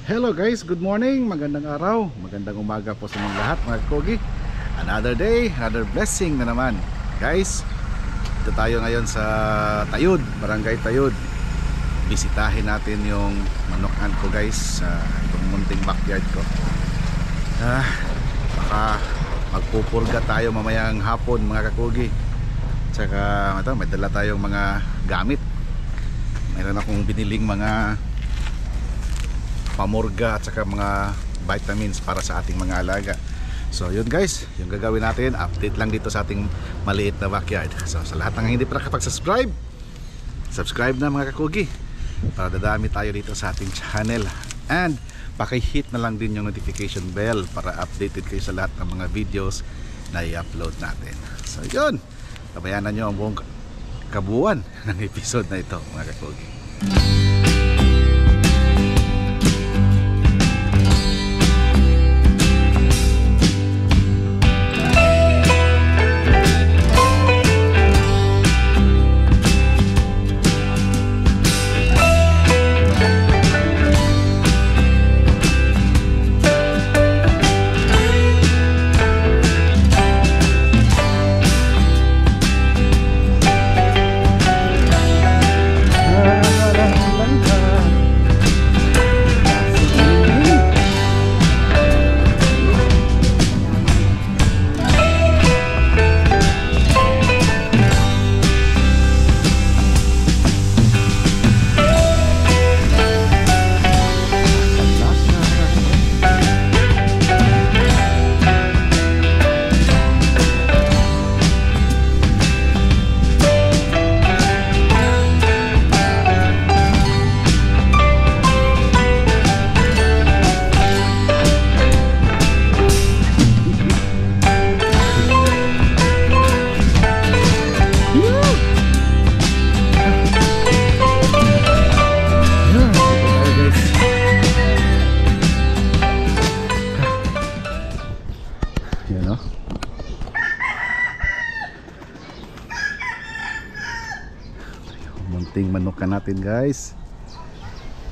Hello guys, good morning, magandang araw, magandang umaga po sa mga lahat mga kogi. Another day, another blessing na naman. Guys, dito tayo ngayon sa Tayud, Barangay Tayud. Bisitahin natin yung manokan ko guys, sa itong munting backyard ko. Baka magpupurga tayo mamayang hapon mga kakogi. Tsaka may dala tayong mga gamit. Mayroon akong biniling mga pamurga at saka mga vitamins para sa ating mga alaga. So yun guys, yung gagawin natin, update lang dito sa ating maliit na backyard. So sa lahat ng hindi pa nakapag-subscribe, subscribe na mga kakugi para dadami tayo dito sa ating channel. And paki-hit na lang din yung notification bell para updated kayo sa lahat ng mga videos na i-upload natin. So yun, tabayanan nyo ang buong kabuuan ng episode na ito mga kakugi. Munting manukan natin guys.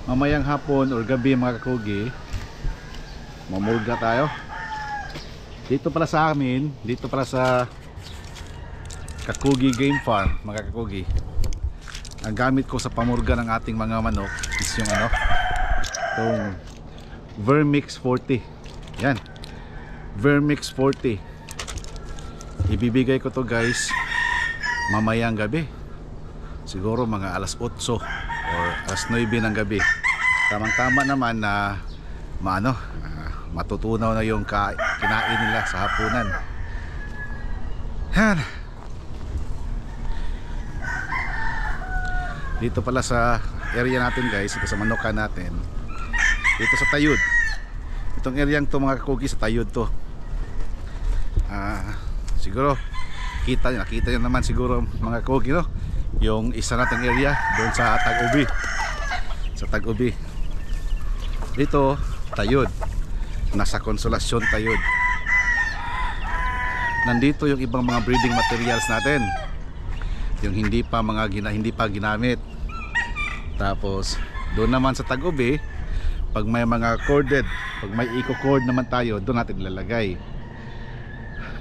Mamayang hapon or gabi mga kakugi, mamurga tayo. Dito pala sa amin, dito pala sa Kakugi Game Farm mga kakugi, ang gamit ko sa pamurga ng ating mga manok is yung itong Vermix 40. Yan, Vermix 40. Ibibigay ko to guys mamayang gabi, siguro mga alas 8 or alas 9 ng gabi. Tamang-tama naman na matutunaw na yung kinain nila sa hapunan. Yan. Dito pala sa area natin guys, ito sa manukan natin, dito sa Tayud. Itong area to mga kakugi, sa Tayud to. Siguro nakita nyo naman siguro mga kakugi, no? Yung isa nating area doon sa Tag-Ubi. Sa Tag-Ubi. Dito Tayud, nasa Consolacion Tayud. Nandito yung ibang mga breeding materials natin, yung hindi pa ginamit. Tapos doon naman sa Tag-Ubi, pag may mga corded, pag may eco cord naman tayo, doon natin ilalagay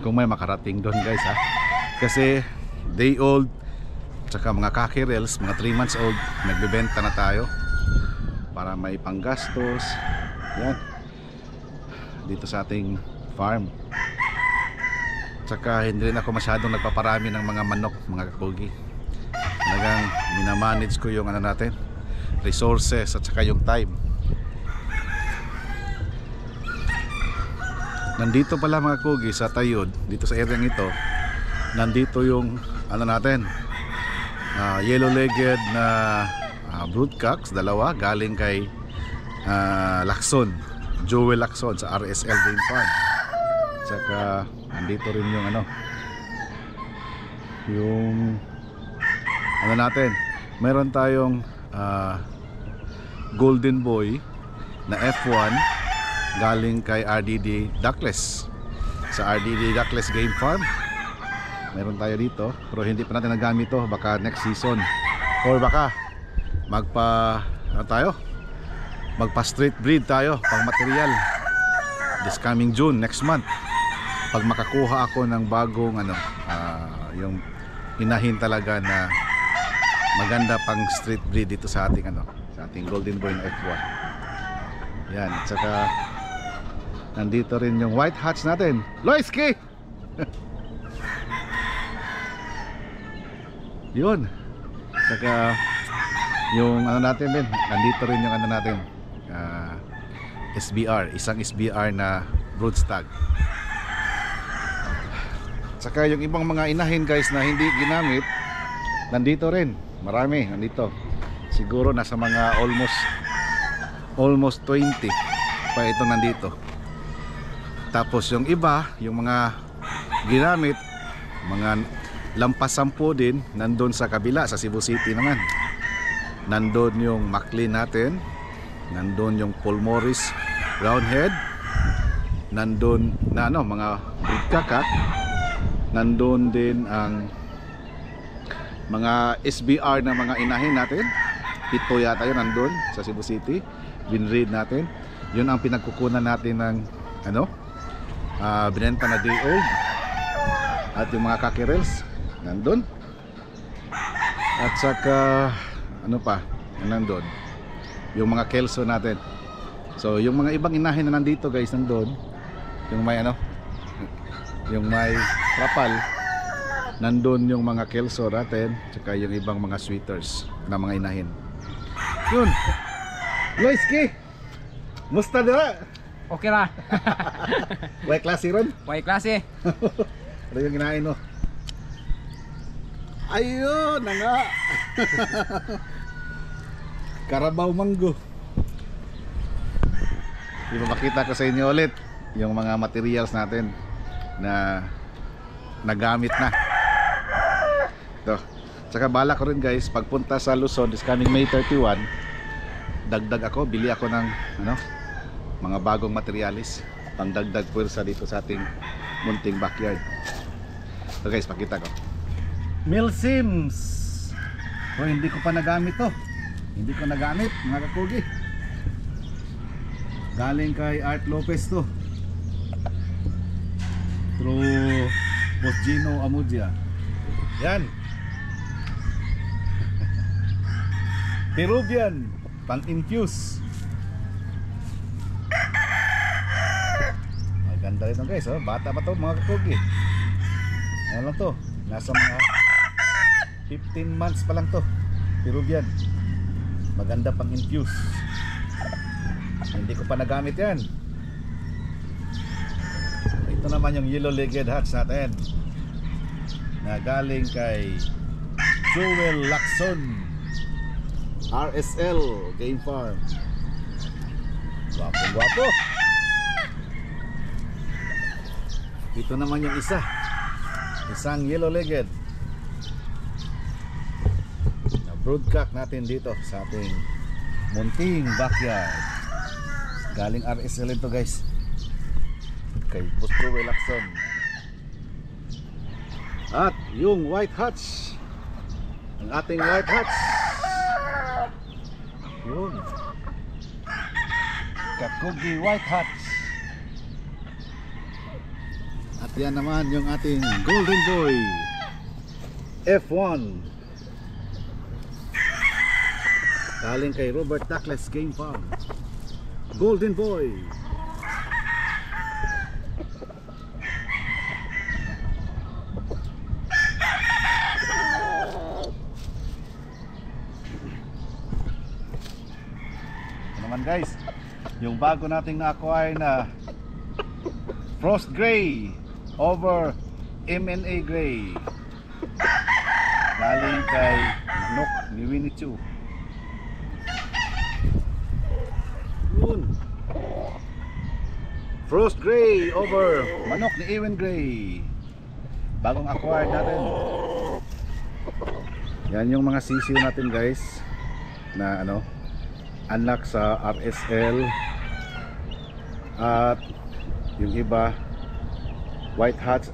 kung may makarating doon guys ha. Kasi day old tsaka mga cockerels, mga 3 months old, nagbebenta na tayo para may panggastos. Yan, dito sa ating farm. Tsaka hindi rin ako masyadong nagpaparami ng mga manok mga kakugi. Talagang minamanage ko yung natin, resources at saka yung time. Nandito pala mga kakugi sa Tayud, dito sa area ito, nandito yung natin, yellow-legged na broodcocks, dalawa, galing kay Lacson, Joel Lacson sa RSL Game Farm. Tsaka nandito rin yung natin, meron tayong Golden Boy na F1 galing kay RDD Duckless sa RDD Duckless Game Farm. Meron tayo dito pero hindi pa natin nagamit to, baka next season or baka magpa street breed tayo pang material this coming June, next month, pag makakuha ako ng bagong yung inahin talaga na maganda pang street breed dito sa ating sa ating Golden Boy na F1. Yan, at saka nandito rin yung white hats natin, Loiski. Yun, saka yung natin din, nandito rin yung natin, SBR, isang SBR na broodstag. Saka yung ibang mga inahin guys na hindi ginamit, nandito rin, marami nandito. Siguro nasa mga almost 20 pa ito nandito. Tapos yung iba, yung mga ginamit, mga lampas 10 din, nandun sa kabila sa Cebu City naman. Nandun yung Maclean natin, nandun yung Paul Morris Roundhead, nandun na mga Bigkaka, nandun din ang mga SBR na mga inahin natin. 7 yata yun nandun sa Cebu City, binread natin. Yun ang pinagkukunan natin ng binenta na day old. At yung mga kakirels nandun. At saka nandun yung mga kelso natin. So yung mga ibang inahin na nandito guys, nandun yung may yung may trapal, nandun yung mga kelso natin, saka yung ibang mga sweaters na mga inahin. Yun, Loiski, musta dira? Okay ra. Way klase ron? Way klase. Ano yung inahin mo? Ayun na nga. Carabao Mango. Ipapakita ko sa inyo ulit yung mga materials natin na nagamit na. Ito. Tsaka bala ko rin guys, pagpunta sa Luzon this coming May 31, dagdag ako, bili ako ng mga bagong materialis, pang dagdag pwersa dito sa ating munting backyard. So guys, pakita ko. Milsims. Hindi ko pa nagamit to. Hindi ko nagamit, mga kakugi. Galing kay Art Lopez to, through Boss Gino Amudia. Yan. Peruvian, pang-infuse. Maganda rin guys, bata pa to mga kakugi. Ano lang to, nasa mga 15 months pa lang to. Peruvian, maganda pang-infuse. Hindi ko pa nagamit yan. Ito naman yung yellow-legged hats natin na galing kay Joel Lacson, RSL Game Farm. Gwapo. Ito naman yung isang yellow-legged na broodcock natin dito sa ating munting backyard. Galing RSL ito guys, kay Boss Joel Lacson. At yung white hats, ang ating white hats, yun, Kakugi white hats. At yan naman yung ating Golden Boy F1, galing kay Robert Tacles Game Farm. Golden Boy. Ito naman guys, yung bago nating na-acquire na Frost Gray over M&A Gray, galing kay Manok ni Winnie Chu. Frost Gray over Manok ni Ewan Gray, bagong acquired natin. Yan yung mga sisiw natin guys, na unlock sa RSL. At yung iba white hats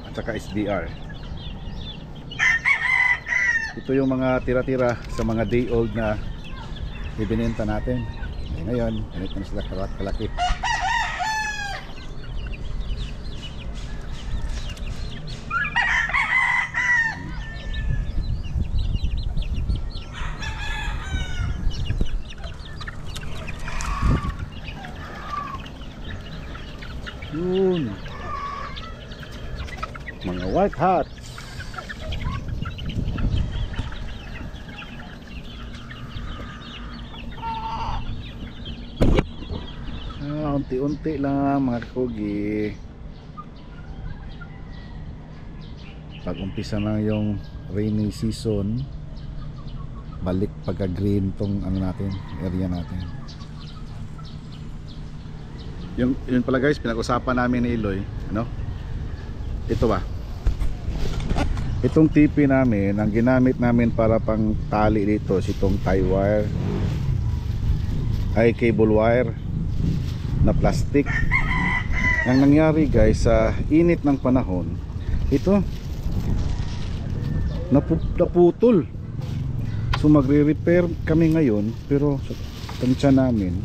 at saka SBR. Ito yung mga tira-tira sa mga day old na ibinenta natin. Ngayon, ganito na sila kalaki. Yun. Mga white hats. Unti-unti lang mga kakugi. Pag umpisa na yung rainy season, balik pagka green tong ano natin, area natin. Yun pala guys, pinag-usapan namin ni Eloy, ano? Ito ba? Itong TV namin, ang ginamit namin para pang tali dito, itong tie wire, ay cable wire na plastic. Ang nangyari guys, sa init ng panahon, ito naputol. So magre-repair kami ngayon, pero sa tansya namin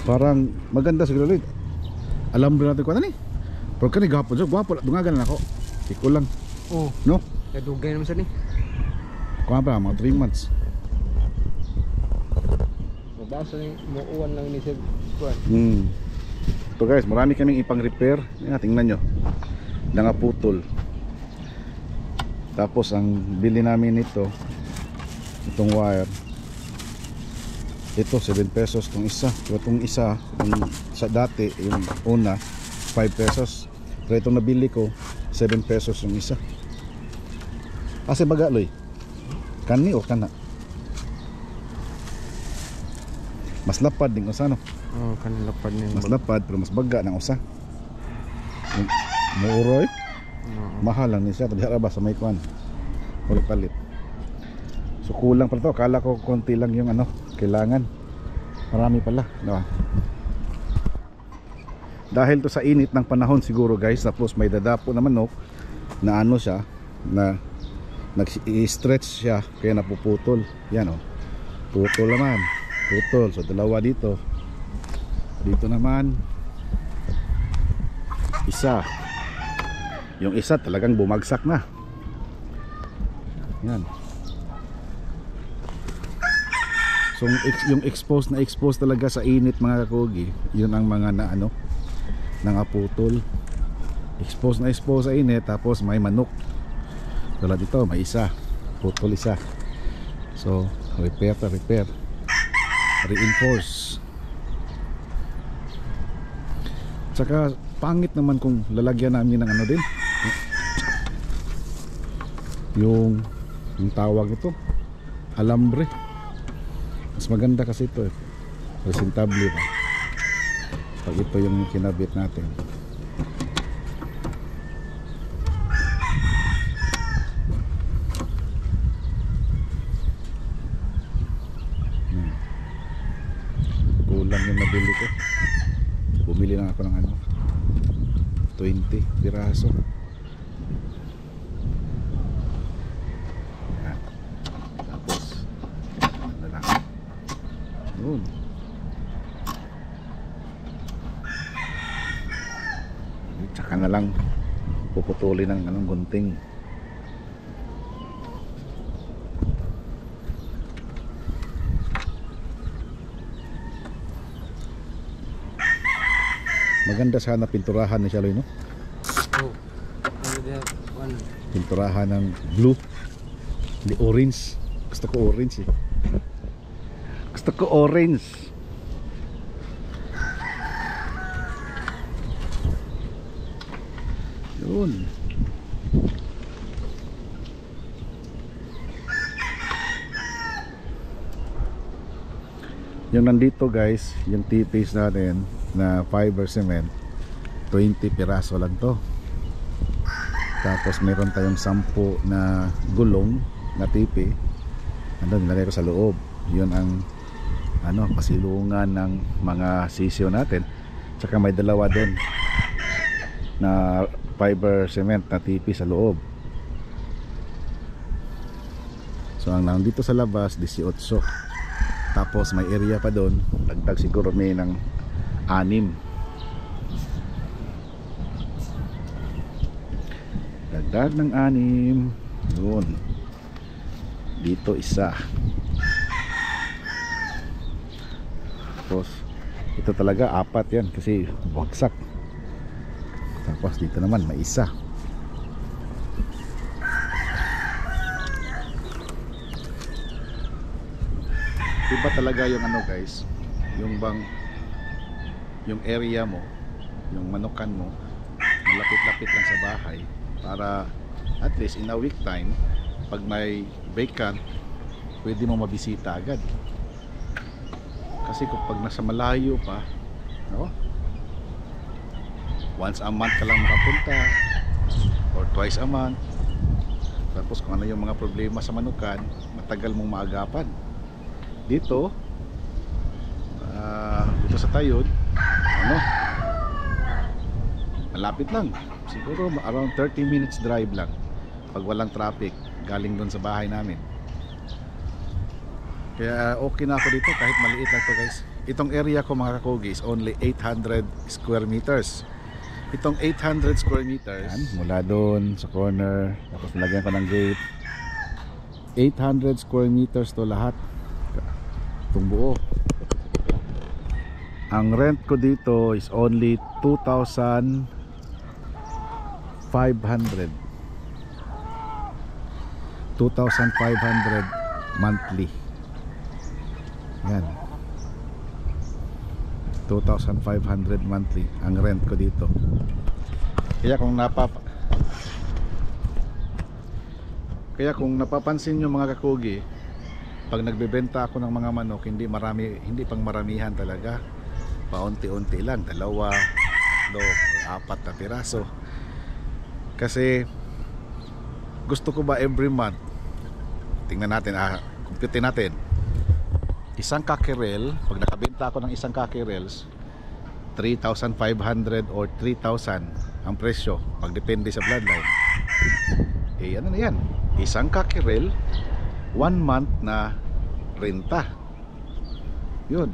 parang maganda siguro ulit. Alam ba natin kung ano ni? Pero kani gapon so gwapo, dungagan na ako. Iko lang. Oh, no? kadugay naman sa ni. Kuha pa mga 3 months. Mabasa ni muuwan lang ni Sir Kuan. So guys, marami kaming ipang repair. Yan, tingnan nyo. Nangaputol. Tapos ang bili namin nito, itong wire, ito 7 pesos itong isa. Pero itong isa, yung sa dati, yung una 5 pesos. Pero itong nabili ko 7 pesos yung isa. Kasi baga Loy, kani o kana? Mas lapad din usa no? Oh, kanang lapad ni. Mas lapad pero mas baga ng usa. Muuroy. Mahal lang ni siya, diha ba sa may kwan. Palit. So kulang pa to, kala ko konti lang yung ano, kailangan. Marami pala, no? Dahil to sa init ng panahon siguro guys, tapos may dadapo na manok na ano siya, na nag-stretch siya kaya napuputol. Yan oh. Putol naman. Putol. So dalawa dito. Dito naman isa. Yung isa talagang bumagsak na. Yan. So yung exposed talaga sa init mga kakugi, yun ang mga na ano, nangaputol. Exposed sa init, tapos may manok. Tulad dito, may isa. Putol isa. So repair. Reinforce. Tsaka pangit naman kung lalagyan namin ng ano din, yung tawag ito, alambre. Mas maganda kasi ito eh, presentable pa pag ito yung kinabit natin. Kulang yung nabili ko. Bumili lang ako ng ano, 20 piraso. Yan. Tapos ano lang yun. Tsaka na lang puputulin ng anong gunting. Maganda sana pinturahan ni Shaloy, no? Oh. Ano dia kuan? Pinturahan ng blue, di orange. Gusto ko orange eh. Gusto ko orange. Yun. Yung nandito guys, yung T-piece natin na fiber cement, 20 piraso lang to. Tapos meron tayong 10 na gulong na tipi. Ano, nilagay ko sa loob. Yun ang ano, pasilungan ng mga sisiyo natin. Tsaka may dalawa din na fiber cement na tipi sa loob. So ang nandito sa labas 18. Tapos may area pa doon, dagdag siguro may ng 6. Dagdag ng 6. Yun. Dito isa. Tapos ito talaga 4 yan kasi bagsak. Tapos dito naman may isa. Iba talaga yung ano guys, yung bang yung area mo, yung manukan mo malapit-lapit lang sa bahay para at least in a week time pag may vacant pwede mo mabisita agad. Kasi kapag nasa malayo pa, no? Once a month ka lang makapunta or twice a month. Tapos kung ano yung mga problema sa manukan, matagal mong maagapan. Dito dito sa Tayod, ano, malapit lang, siguro around 30 minutes drive lang pag walang traffic galing doon sa bahay namin. Kaya okay na ako dito kahit maliit lang to guys. Itong area ko mga kakugi is only 800 square meters. Itong 800 square meters yan, mula doon sa corner, tapos nilagyan ko ng gate. 800 square meters to lahat, itong buo. Ang rent ko dito is only 2,500 monthly. Yan, 2,500 monthly ang rent ko dito. Kaya kung napapansin nyo mga kakugi, pag nagbebenta ako ng mga manok, hindi pang maramihan talaga, paunti-unti lang, 2, 4 na piraso. Kasi gusto ko ba every month, tingnan natin, compute natin, isang kakirel, pag nakabenta ako ng isang kakirels 3,500 or 3,000 ang presyo, pag depende sa bloodline. Ano na yan, isang kakirel 1 month na renta. Yun.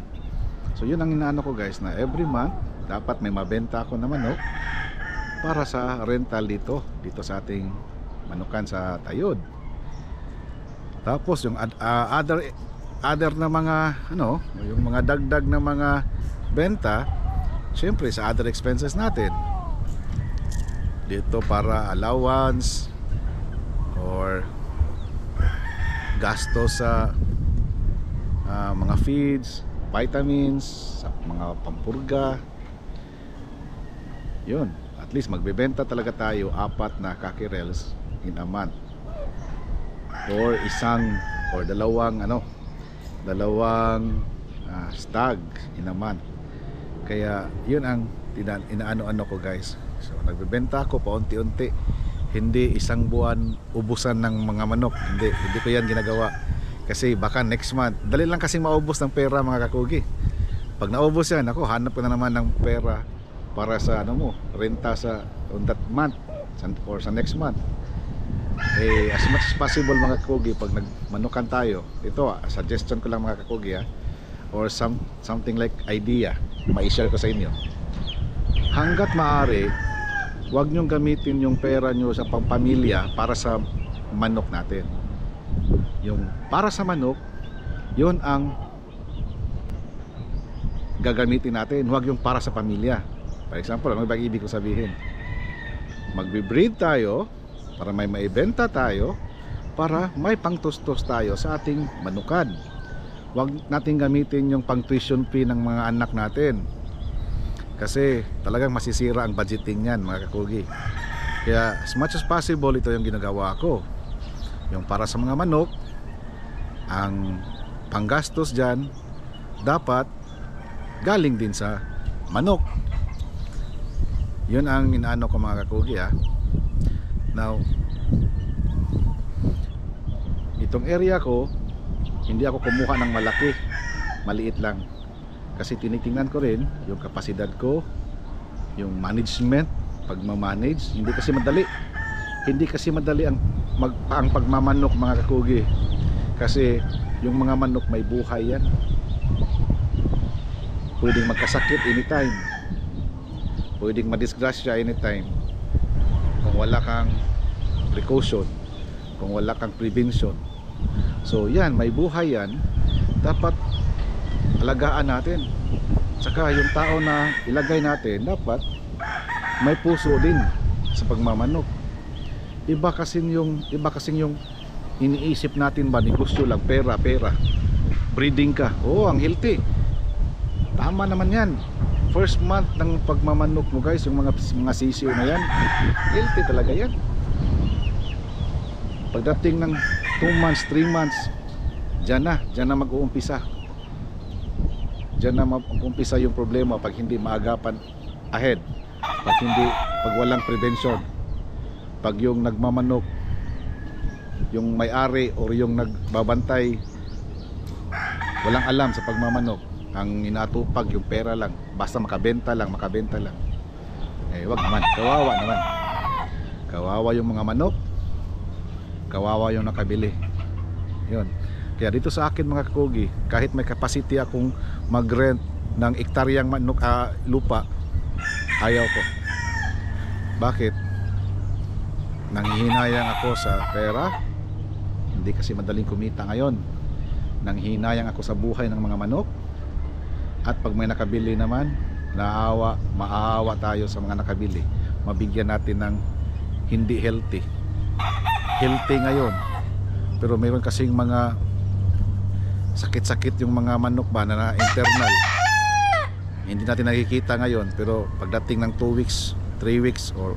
So yun ang inaano ko guys, na every month dapat may mabenta ako na manok para sa rental dito sa ating manukan sa Tayod. Tapos yung other na mga ano, yung mga dagdag na mga benta, syempre sa other expenses natin dito, para allowance or gasto sa mga feeds, vitamins, sa mga pampurga. Yun, at least magbebenta talaga tayo 4 na kakirels in a month, or dalawang stag in a month. Kaya yun ang inaano-ano ko guys. So nagbebenta ako paunti-unti, hindi isang buwan ubusan ng mga manok. Hindi ko yan ginagawa. Kasi baka next month, dali lang kasi maubos ng pera mga kakugi. Pag naubos yan, ako hanap ko na naman ng pera para sa renta sa on that month or sa next month. As much as possible mga kakugi, pag nagmanukan tayo, ito suggestion ko lang mga kakugi, or something like idea, ma-share ko sa inyo. Hanggat maaari, huwag nyong gamitin yung pera nyo sa pampamilya para sa manok natin. Yung para sa manok, yun ang gagamitin natin, huwag yung para sa pamilya. For example, ano ba ibig ko sabihin? Magbe-breed tayo para may maibenta tayo, para may pangtustos tayo sa ating manukan. Huwag natin gamitin yung pang tuition fee ng mga anak natin, kasi talagang masisira ang budgeting niyan mga kakugi. Kaya as much as possible, ito yung ginagawa ko. Yung para sa mga manok, ang panggastos dyan dapat galing din sa manok. Yun ang inaano ko mga kakugi. Now, itong area ko, hindi ako kumuha ng malaki, maliit lang. Kasi tinitingnan ko rin yung kapasidad ko, yung management, pagmamanage. Hindi kasi madali ang pagmamanok mga kakugi. Kasi yung mga manok may buhay yan. Pwedeng magkasakit anytime, pwedeng madisgrasya anytime kung wala kang precaution, kung wala kang prevention. So yan, may buhay yan, dapat alagaan natin. Saka yung tao na ilagay natin, dapat may puso din sa pagmamanok. Iba kasing yung iniisip natin ba, negosyo lang, pera. Breeding ka, oh ang healthy, tama naman yan. First month ng pagmamanok mo guys, yung mga sisiyo na yan, healthy talaga yan. Pagdating ng 2 months, 3 months, dyan na mag-uumpisa. Dyan na mag-uumpisa yung problema pag hindi maagapan ahead, pag walang prevention. Pag yung nagmamanok, yung may-ari or yung nagbabantay, walang alam sa pagmamanok, ang inatupag yung pera lang, basta makabenta lang, eh wag naman, kawawa yung mga manok, kawawa yung nakabili. Yun, kaya dito sa akin mga kakugi, kahit may capacity akong mag-rent ng ektaryang manok, lupa, ayaw ko. Bakit? Nanghihinayang ako sa pera, hindi kasi madaling kumita ngayon. Nanghihinayang ako sa buhay ng mga manok. At pag may nakabili naman, maawa tayo sa mga nakabili, mabigyan natin ng hindi healthy ngayon. Pero mayroon kasing mga sakit-sakit yung mga manok ba na internal, hindi natin nakikita ngayon, pero pagdating ng 2 weeks, 3 weeks or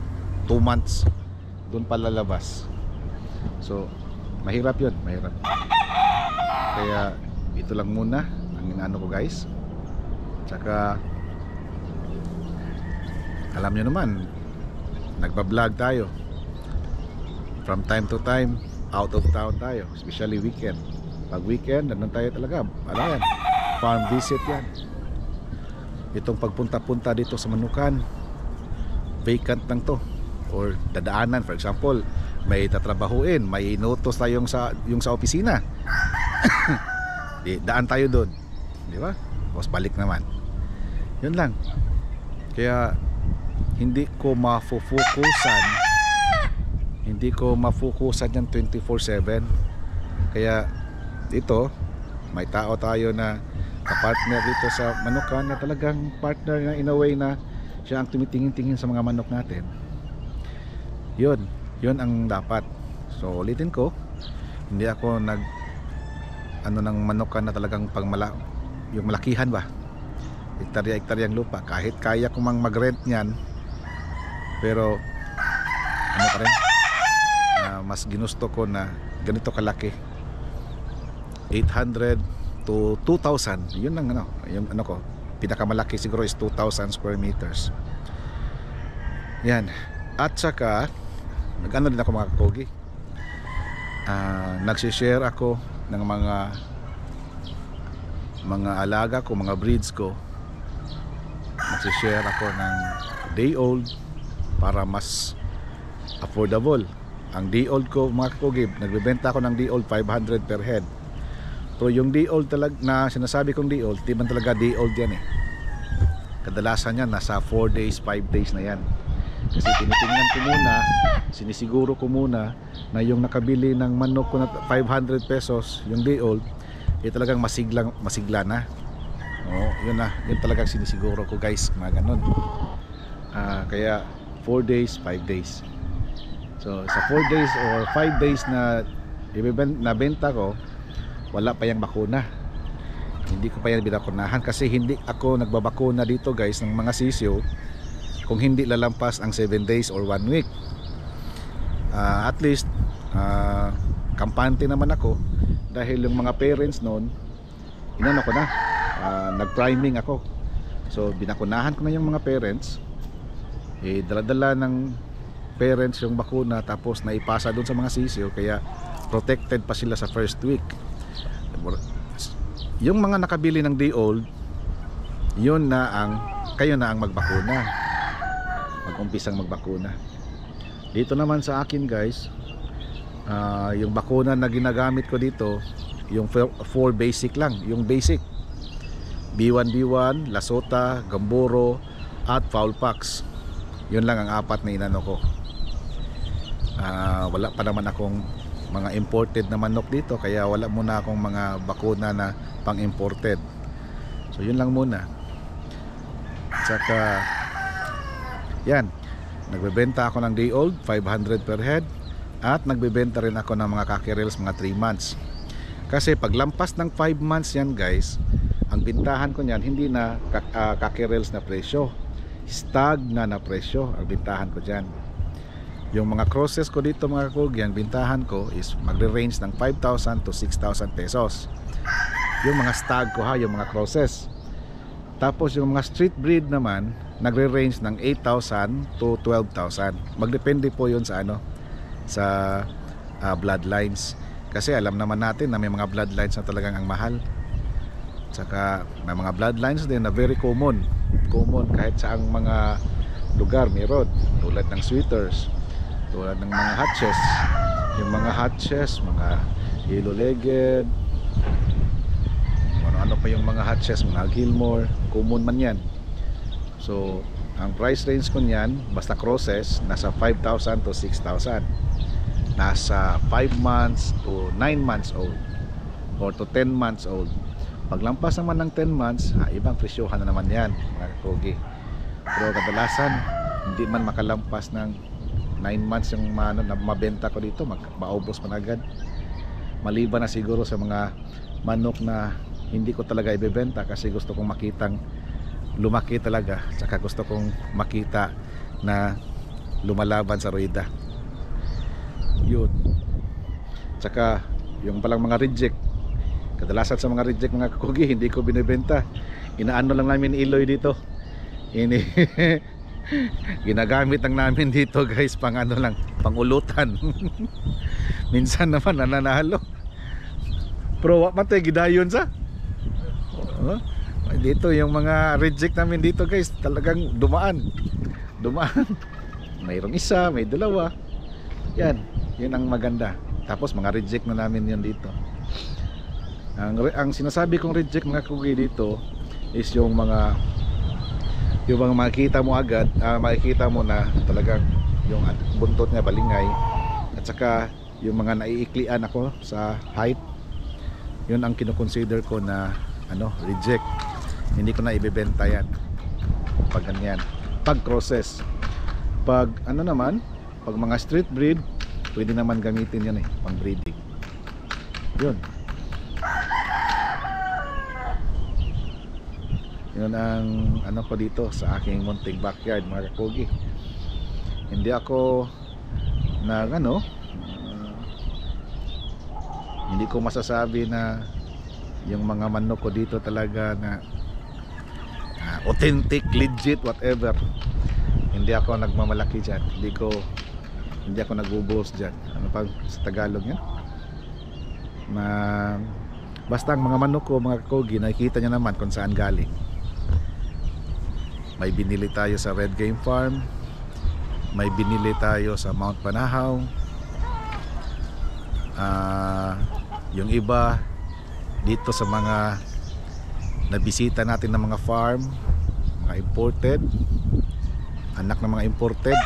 2 months, doon pa lalabas. So mahirap yun, mahirap. Kaya ito lang muna ang inaano ko guys. Tsaka alam nyo naman, nagbablog tayo from time to time, out of town tayo, especially weekend. Pag weekend, nandun tayo talaga, ano yan, farm visit yan. Itong pagpunta-punta dito sa Manukan, vacant lang to, or dadaanan. For example, may tatrabahuin, may inutos tayong yung sa opisina. Daan tayo doon, di ba? Tapos balik naman. Yun lang. Kaya hindi ko mafofokusan yan 24/7. Kaya dito may tao tayo na kapartner dito sa Manukan, na talagang partner na in a way na siya ang tumitingin-tingin sa mga manok natin. Yun ang dapat. So ulitin ko, hindi ako ng Manukan na talagang yung malakihan ba, hektarya-hektaryang lupa. Kahit kaya ko mag-rent niyan, pero ano pa rin, mas ginusto ko na ganito kalaki, 800 to 2,000. Yun ang yung ko, pinakamalaki siguro is 2,000 square meters. Yan. At saka nag-ano din ako mga kakogi, nagsishare ako ng mga alaga ko, mga breeds ko. Nagsishare ako ng day old para mas affordable. Ang day old ko mga kakogi, nagbebenta ako ng day old 500 per head. Pero yung day old talaga na sinasabi kong day old, di man talaga day old yan eh. Kadalasan yan nasa 4 days, 5 days na yan. Kasi tinitingnan ko muna, sinisiguro ko muna na yung nakabili ng manok ko na 500 pesos, yung day old, talagang masigla na. Yun talagang sinisiguro ko guys, mga ganun. Kaya 4 days, 5 days. So sa 4 days or 5 days na nabenta ko, wala pa yung bakuna. Hindi ko pa yan binakunahan kasi hindi ako nagbabakuna dito guys ng mga sisyo kung hindi lalampas ang 7 days or 1 week. At least kampante naman ako dahil yung mga parents noon, inano ko na, nag-priming ako. So binakunahan ko na yung mga parents, dala-dala ng parents yung bakuna, tapos naipasa doon sa mga sisyo, kaya protected pa sila sa first week. Yung mga nakabili ng day old, kayo na ang magbakuna, mag-umpisang magbakuna. Dito naman sa akin guys, yung bakuna na ginagamit ko dito, yung 4 basic lang, yung basic B1, B1, Lasota, Gamboro at Foulpax. Yun lang ang 4 na inano ko. Wala pa naman akong mga imported na manok dito, kaya wala muna akong mga bakuna na pang imported. So yun lang muna. Tsaka yan, nagbebenta ako ng day old 500 per head, at nagbebenta rin ako ng mga cockerels mga 3 months. Kasi pag lampas ng 5 months yan guys, ang bintahan ko niyan hindi na cockerels na presyo, stag na presyo ang bintahan ko dyan. Yung mga crosses ko dito mga kakugi, ang bintahan ko is magre-range ng 5,000 to 6,000 pesos. Yung mga stag ko ha, yung mga crosses. Tapos yung mga street breed naman, nagre-range ng 8,000 to 12,000. Magdepende po yun sa ano, sa bloodlines. Kasi alam naman natin na may mga bloodlines na talagang ang mahal. Saka may mga bloodlines din na very common kahit saang mga lugar meron, tulad ng sweaters, tulad ng mga hatches. Yung mga hatches, mga yellow-legged, ano pa yung mga hatches, mga Gilmore, common man yan. So ang price range ko niyan, basta crosses, nasa 5,000 to 6,000. Nasa 5 months to 9 months old or to 10 months old. Paglampas naman ng 10 months, ibang presyohan na naman yan mga kakugi. Pero kadalasan hindi man makalampas ng 9 months yung na mabenta ko dito, maubos man agad. Maliban na siguro sa mga manok na hindi ko talaga ibebenta kasi gusto kong makitang lumaki talaga, tsaka gusto kong makita na lumalaban sa rueda. Yun. Tsaka yung palang mga reject, kadalasan sa mga reject mga kakugi, hindi ko binibenta. Inaano lang namin iloy dito. Ginagamit lang namin dito guys, pang ano lang, pang ulutan. Minsan naman nananalo. Pero wak matay gidayon sa. Dito yung mga reject namin dito guys, talagang dumaan. Mayroong isa, may dalawa. Yan, yun ang maganda. Tapos mga reject na namin yun dito. Ang sinasabi kong reject mga kugi dito is yung mga makikita mo agad, makikita mo na talagang yung buntot niya balingay, at saka yung mga naiiklian ako sa height, yun ang kinoconsider ko na reject. Hindi ko na ibebenta yan pag ganyan, pag crosses. Pag naman, pag mga street breed, pwede naman gamitin yan pang breeding. Yun ang ko dito sa aking munting backyard mga kakugi. Hindi ako hindi ko masasabi na yung mga manok ko dito talaga na authentic, legit, whatever. Hindi ako nagmamalaki dyan, hindi ako nagbo-boast dyan. Ano pag sa Tagalog yan? Basta ang mga manok ko mga kakugi, nakikita nyo naman kung saan galing. May binili tayo sa Red Game Farm, may binili tayo sa Mount Panahaw, yung iba dito sa mga nabisita natin ng mga farm, mga imported, anak ng mga imported.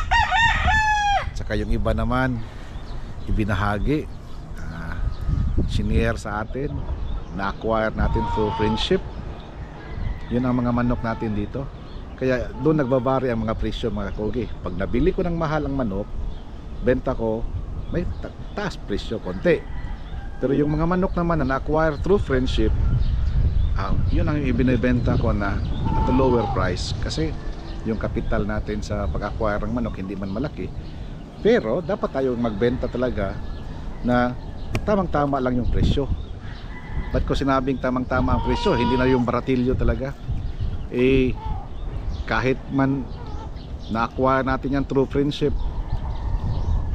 Saka yung iba naman ibinahagi, shinare sa atin, na-acquire natin through friendship. Yun ang mga manok natin dito. Kaya doon nagbabari ang mga presyo mga kakugi. Pag nabili ko ng mahal ang manok, benta ko may taas presyo konti. Pero yung mga manok naman na na-acquire through friendship, yun ang ibinibenta ko na at a lower price. Kasi yung capital natin sa pag-acquire ng manok hindi man malaki. Pero dapat tayong magbenta talaga na tamang-tama lang yung presyo. Ba't ko sinabing tamang-tama ang presyo? Hindi na yung baratilyo talaga. Kahit man na-acquire natin yan through friendship,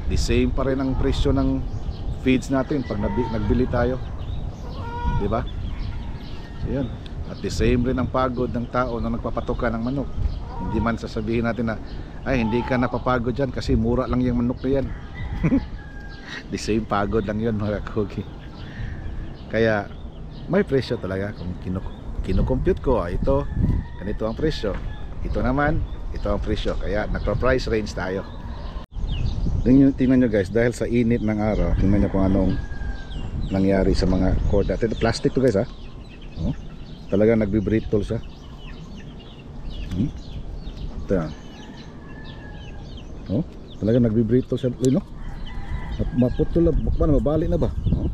the same pa rin ang presyo ng feeds natin pag nagbili tayo, di ba? So yun. At the same rin ang pagod ng tao na nagpapatuka ng manok. Hindi man sasabihin natin na hindi ka napapagod dyan kasi mura lang yung manok na yan. The same pagod lang yun mga kakugi. Kaya may presyo talaga kung kino-compute ko, ito ganito ang presyo, ito naman ito ang presyo, kaya nagpa-price range tayo. Tingnan nyo guys, dahil sa init ng araw, tingnan nyo kung anong nangyari sa mga cord natin. Plastic to guys ha. Oh, talagang nagbi-brittle siya. Ito yan. Oh, talagang nagbi-brittle siya, no? Maputol na, paano mabalik na ba? Oh.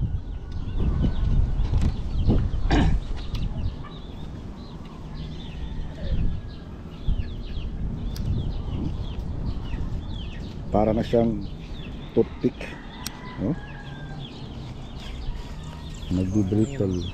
Para na siyang toothpick. Oh. Nagbi-brittle.